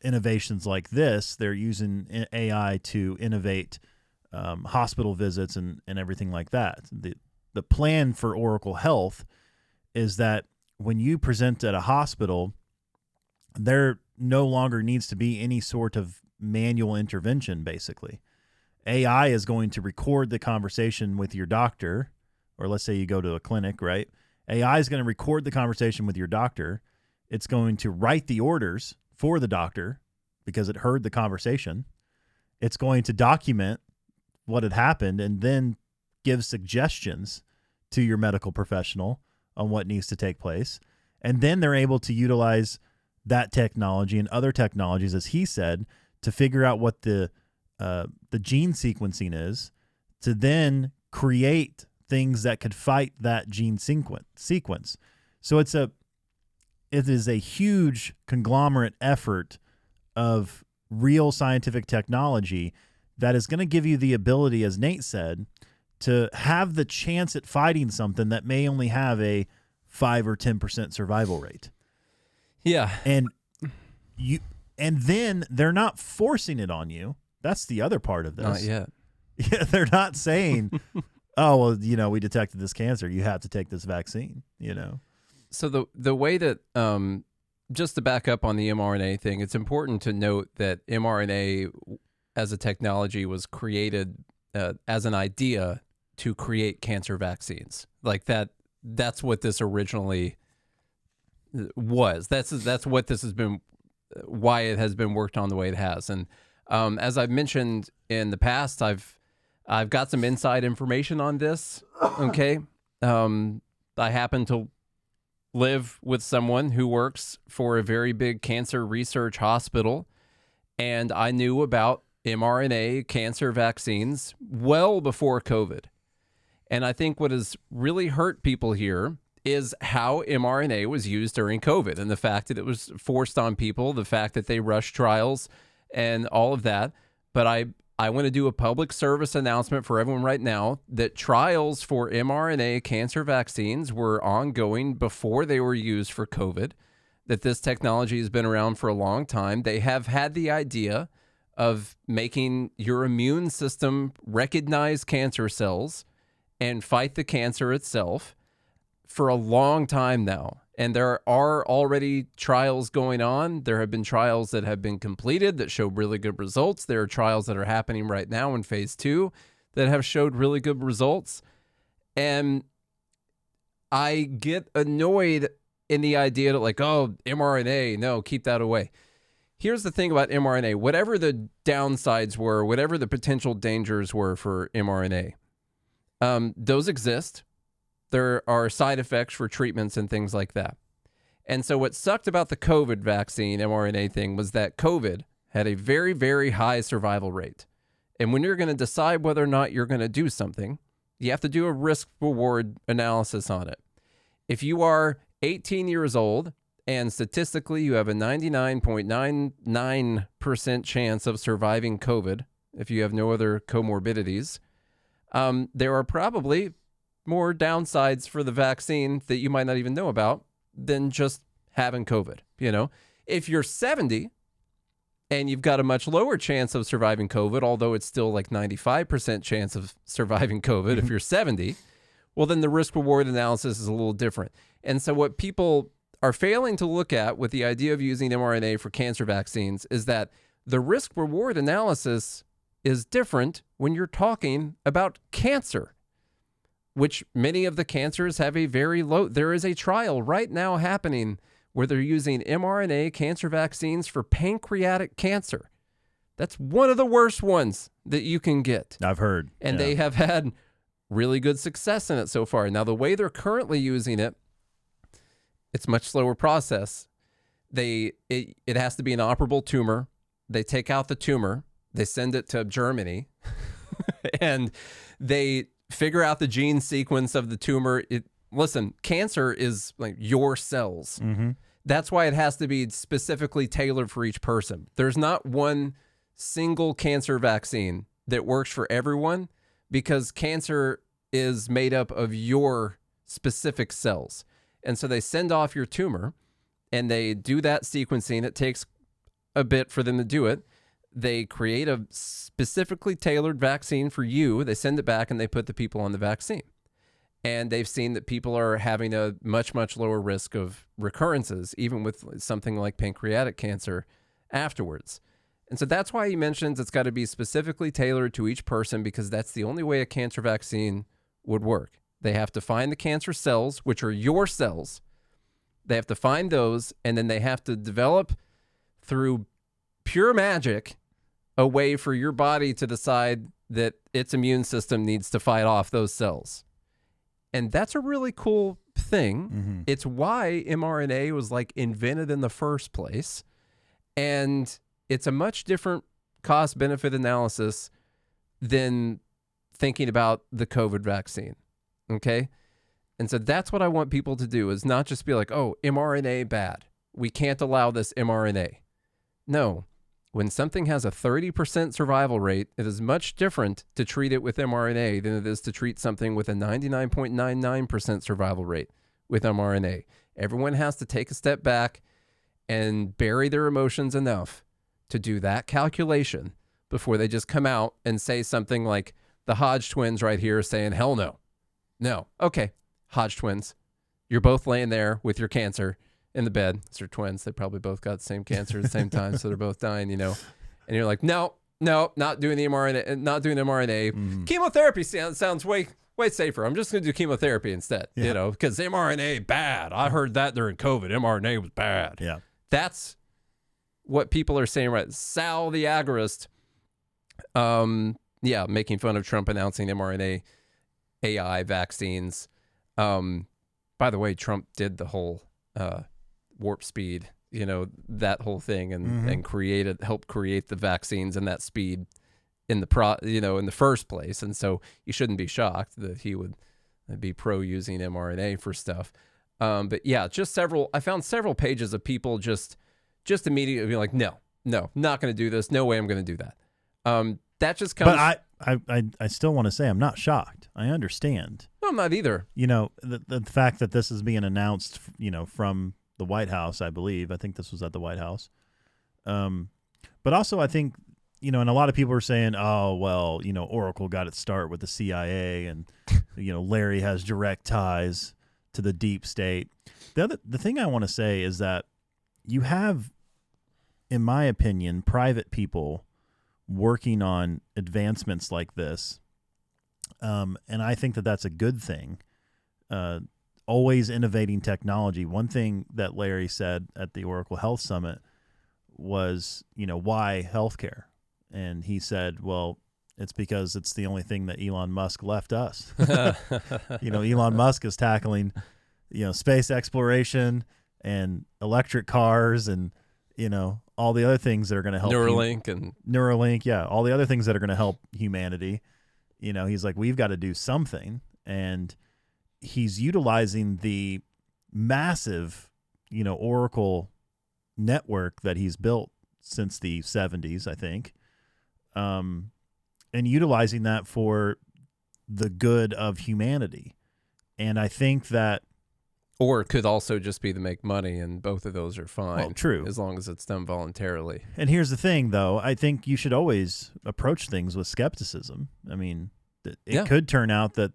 innovations like this, they're using AI to innovate hospital visits and everything like that. The plan for Oracle Health is that when you present at a hospital, there no longer needs to be any sort of manual intervention, basically. AI is going to record the conversation with your doctor, or let's say you go to a clinic, right? AI is going to record the conversation with your doctor. It's going to write the orders for the doctor because it heard the conversation. It's going to document what had happened and then give suggestions to your medical professional on what needs to take place. And then they're able to utilize that technology and other technologies, as he said, to figure out what the gene sequencing is, to then create things that could fight that gene sequence. So it is a huge conglomerate effort of real scientific technology that is going to give you the ability, as Nate said, to have the chance at fighting something that may only have a 5 or 10% survival rate. Yeah. And then they're not forcing it on you. That's the other part of this. Not yet. Yeah, they're not saying, oh, well, we detected this cancer, you have to take this vaccine, So the way that, just to back up on the mRNA thing, it's important to note that mRNA as a technology was created as an idea to create cancer vaccines. Like that's what this originally was. That's what this has been, why it has been worked on the way it has. And as I've mentioned in the past, I've got some inside information on this. Okay. I happen to live with someone who works for a very big cancer research hospital, and I knew about mRNA cancer vaccines well before COVID. And I think what has really hurt people here is how mRNA was used during COVID, and the fact that it was forced on people, the fact that they rushed trials and all of that. But I want to do a public service announcement for everyone right now that trials for mRNA cancer vaccines were ongoing before they were used for COVID, that this technology has been around for a long time. They have had the idea of making your immune system recognize cancer cells and fight the cancer itself for a long time now. And there are already trials going on. There have been trials that have been completed that show really good results. There are trials that are happening right now in phase 2 that have showed really good results. And I get annoyed in the idea that like, oh, mRNA, no, keep that away. Here's the thing about mRNA. Whatever the downsides were, whatever the potential dangers were for mRNA, those exist. There are side effects for treatments and things like that. And so what sucked about the COVID vaccine mRNA thing was that COVID had a very, very high survival rate. And when you're going to decide whether or not you're going to do something, you have to do a risk-reward analysis on it. If you are 18 years old and statistically you have a 99.99% chance of surviving COVID, if you have no other comorbidities, there are probably more downsides for the vaccine that you might not even know about than just having COVID. If you're 70 and you've got a much lower chance of surviving COVID, although it's still like 95% chance of surviving COVID if you're 70, well, then the risk reward analysis is a little different. And so what people are failing to look at with the idea of using mRNA for cancer vaccines is that the risk reward analysis is different when you're talking about cancer, which many of the cancers have a very low. There is a trial right now happening where they're using mRNA cancer vaccines for pancreatic cancer. That's one of the worst ones that you can get. I've heard. And they have had really good success in it so far. Now, the way they're currently using it, it's much slower process. It has to be an operable tumor. They take out the tumor. They send it to Germany. And they figure out the gene sequence of the tumor. Listen, cancer is like your cells. Mm-hmm. That's why it has to be specifically tailored for each person. There's not one single cancer vaccine that works for everyone because cancer is made up of your specific cells. And so they send off your tumor and they do that sequencing. It takes a bit for them to do it. They create a specifically tailored vaccine for you. They send it back and they put the people on the vaccine. And they've seen that people are having a much, much lower risk of recurrences, even with something like pancreatic cancer afterwards. And so that's why he mentions it's got to be specifically tailored to each person, because that's the only way a cancer vaccine would work. They have to find the cancer cells, which are your cells. They have to find those, and then they have to develop through pure magic a way for your body to decide that its immune system needs to fight off those cells. And that's a really cool thing. Mm-hmm. It's why mRNA was like invented in the first place. And it's a much different cost benefit analysis than thinking about the COVID vaccine. Okay. And so that's what I want people to do, is not just be like, oh, mRNA bad. We can't allow this mRNA. No. When something has a 30% survival rate, it is much different to treat it with mRNA than it is to treat something with a 99.99% survival rate with mRNA. Everyone has to take a step back and bury their emotions enough to do that calculation before they just come out and say something like the Hodge twins right here saying, hell no. No. Okay, Hodge twins, you're both laying there with your cancer in the bed. They're twins. They probably both got the same cancer at the same time, so they're both dying, And you're like, no, not doing the mRNA, not doing mRNA. Mm-hmm. Chemotherapy sounds way safer. I'm just going to do chemotherapy instead, because mRNA bad. I heard that during COVID. mRNA was bad. Yeah. That's what people are saying, right? Sal the agorist, making fun of Trump announcing mRNA AI vaccines. By the way, Trump did the whole warp speed, that whole thing, and helped create the vaccines and that speed in the first place. And so you shouldn't be shocked that he would be pro using mRNA for stuff. But yeah, I found several pages of people just immediately being like, no, not going to do this. No way I'm going to do that. That just comes. But I still want to say I'm not shocked. I understand. No, I'm not either. The fact that this is being announced, from the White House, I believe. I think this was at the White House. But also I think, and a lot of people are saying, oh, well, Oracle got its start with the CIA, and, Larry has direct ties to the deep state. The thing I want to say is that you have, in my opinion, private people working on advancements like this. And I think that that's a good thing. Always innovating technology. One thing that Larry said at the Oracle Health Summit was, why healthcare? And he said, well, it's because it's the only thing that Elon Musk left us. Elon Musk is tackling, space exploration and electric cars and, all the other things that are going to help Neuralink. Yeah. All the other things that are going to help humanity. He's like, we've got to do something. And he's utilizing the massive, Oracle network that he's built since the 70s, I think. And utilizing that for the good of humanity. And I think that, or it could also just be to make money, and both of those are fine. Well, true. As long as it's done voluntarily. And here's the thing, though. I think you should always approach things with skepticism. I mean, it could turn out that,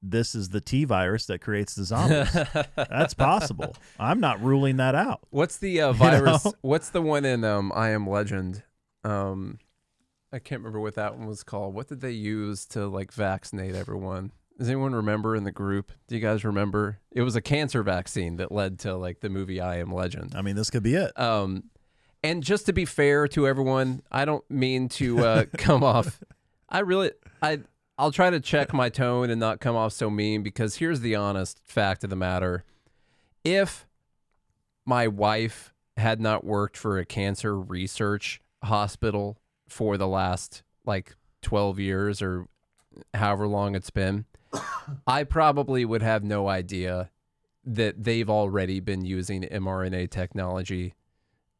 this is the T virus that creates the zombies. That's possible. I'm not ruling that out. What's the virus? What's the one in I Am Legend? I can't remember what that one was called. What did they use to vaccinate everyone? Does anyone remember in the group? Do you guys remember? It was a cancer vaccine that led to the movie I Am Legend. I mean, this could be it. And just to be fair to everyone, I don't mean to come off. I'll try to check my tone and not come off so mean, because here's the honest fact of the matter. If my wife had not worked for a cancer research hospital for the last 12 years or however long it's been, I probably would have no idea that they've already been using mRNA technology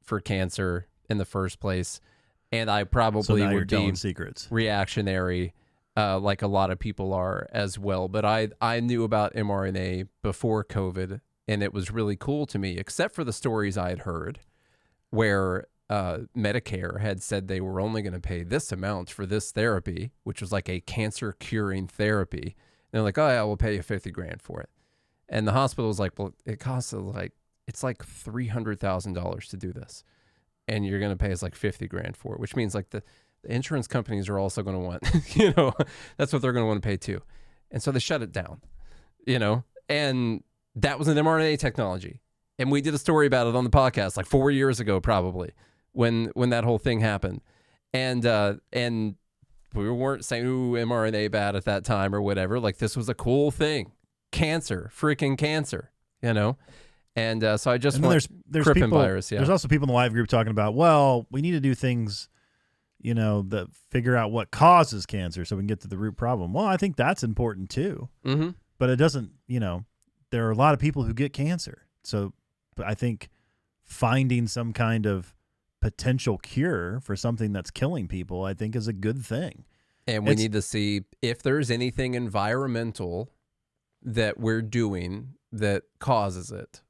for cancer in the first place. And I probably would be secrets. Reactionary, like a lot of people are as well. But I knew about mRNA before COVID, and it was really cool to me, except for the stories I had heard where Medicare had said they were only going to pay this amount for this therapy, which was like a cancer curing therapy. And they're like, oh yeah, we'll pay you $50,000 for it. And the hospital was like, well, it costs it's like $300,000 to do this. And you're going to pay us $50,000 for it, which means the insurance companies are also going to want, that's what they're going to want to pay too. And so they shut it down, and that was an mRNA technology. And we did a story about it on the podcast 4 years ago, probably, when that whole thing happened. And we weren't saying, ooh, mRNA bad at that time or whatever. This was a cool thing. cancer, freaking cancer, you know? And so I just And then want there's Crippen people, virus. Yeah. There's also people in the live group talking about, well, we need to do things, that figure out what causes cancer so we can get to the root problem. Well, I think that's important too. Mm-hmm. But it doesn't, there are a lot of people who get cancer. So I think finding some kind of potential cure for something that's killing people, I think, is a good thing. And we need to see if there's anything environmental that we're doing that causes it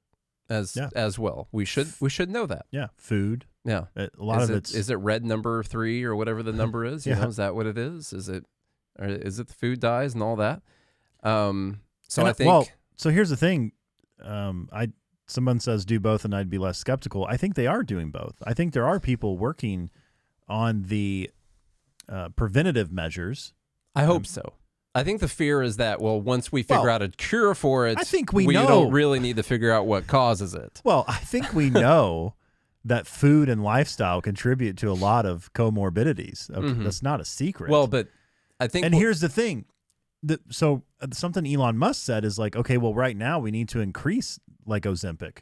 as well. We should know that. Yeah, food. Yeah, a lot of it's is it red number 3 or whatever the number is? You know, is that what it is? Is it the food dyes and all that? So I think. Well, so here's the thing. Someone says do both, and I'd be less skeptical. I think they are doing both. I think there are people working on the preventative measures. I hope so. I think the fear is that, once we figure out a cure for it, I think we know. don't really need to figure out what causes it. Well, I think we know that food and lifestyle contribute to a lot of comorbidities. Okay, that's not a secret. Well, but I think... And here's the thing. So something Elon Musk said is like, okay, well, right now we need to increase like Ozempic.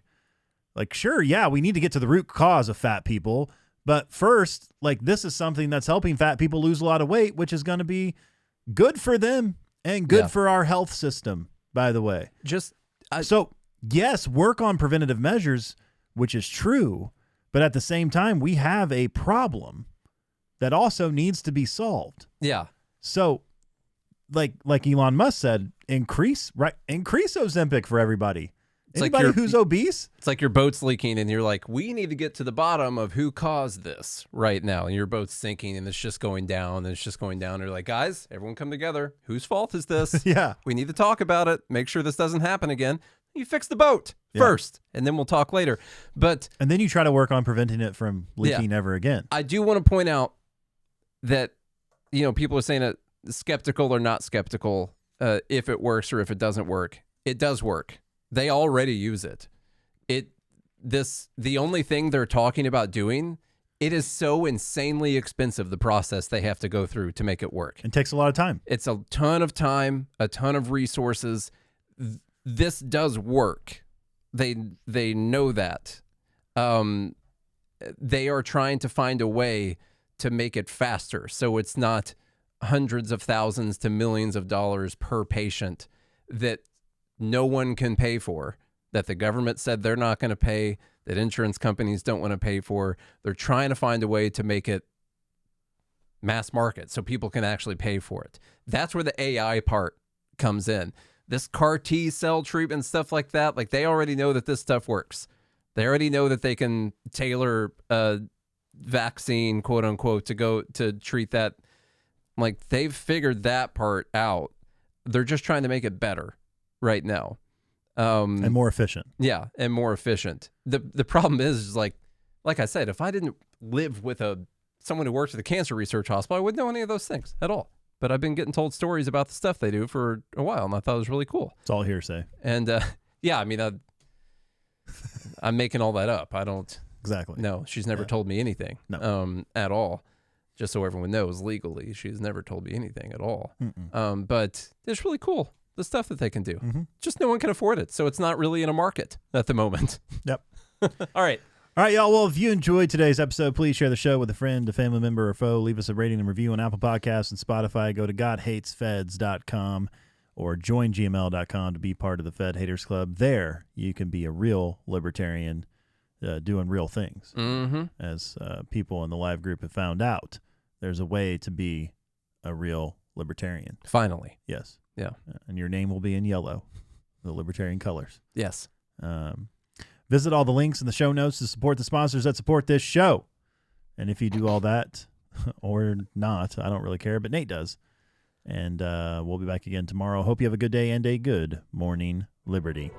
Like, sure, yeah, we need to get to the root cause of fat people. But first, like, this is something that's helping fat people lose a lot of weight, which is going to be good for them and good for our health system, by the way. So, yes, work on preventative measures, which is true. But at the same time, we have a problem that also needs to be solved. Yeah. So, like Elon Musk said, increase Ozempic for everybody. Anybody who's obese? It's like your boat's leaking and you're like, we need to get to the bottom of who caused this right now. And your boat's sinking and it's just going down and it's just going down. And you're like, guys, everyone come together. Whose fault is this? Yeah. We need to talk about it. Make sure this doesn't happen again. You fix the boat first and then we'll talk later. And then you try to work on preventing it from leaking ever again. I do want to point out that, people are saying that skeptical or not skeptical, if it works or if it doesn't work. It does work. They already use it. The only thing they're talking about doing, it is so insanely expensive, the process they have to go through to make it work. It takes a lot of time. It's a ton of time, a ton of resources. This does work. They know that. They are trying to find a way to make it faster, so it's not hundreds of thousands to millions of dollars per patient that no one can pay for, that the government said they're not going to pay, that insurance companies don't want to pay for. They're trying to find a way to make it mass market so people can actually pay for it. That's where the AI part comes in. This CAR T cell treatment, stuff like that, like they already know that this stuff works. They already know that they can tailor a vaccine, quote unquote, to treat that. Like they've figured that part out. They're just trying to make it better right now. And more efficient. Yeah, and more efficient. The problem is like I said, if I didn't live with someone who works at the cancer research hospital, I wouldn't know any of those things at all. But I've been getting told stories about the stuff they do for a while, and I thought it was really cool. It's all hearsay. And yeah, I mean, I'm making all that up. I don't exactly. No, she's never told me anything. No. At all. Just so everyone knows, legally, she's never told me anything at all. But it's really cool, the stuff that they can do. Just no one can afford it, so it's not really in a market at the moment. Yep. All right. All right, y'all. Well, if you enjoyed today's episode, please share the show with a friend, a family member, or foe. Leave us a rating and review on Apple Podcasts and Spotify. Go to GodHatesFeds.com or joingml.com to be part of the Fed Haters Club. There, you can be a real libertarian doing real things. As people in the live group have found out, there's a way to be a real libertarian. Finally. Yes. Yeah. And your name will be in yellow, the libertarian colors. Yes. Visit all the links in the show notes to support the sponsors that support this show. And if you do all that or not, I don't really care, but Nate does. And we'll be back again tomorrow. Hope you have a good day and a good morning, Liberty.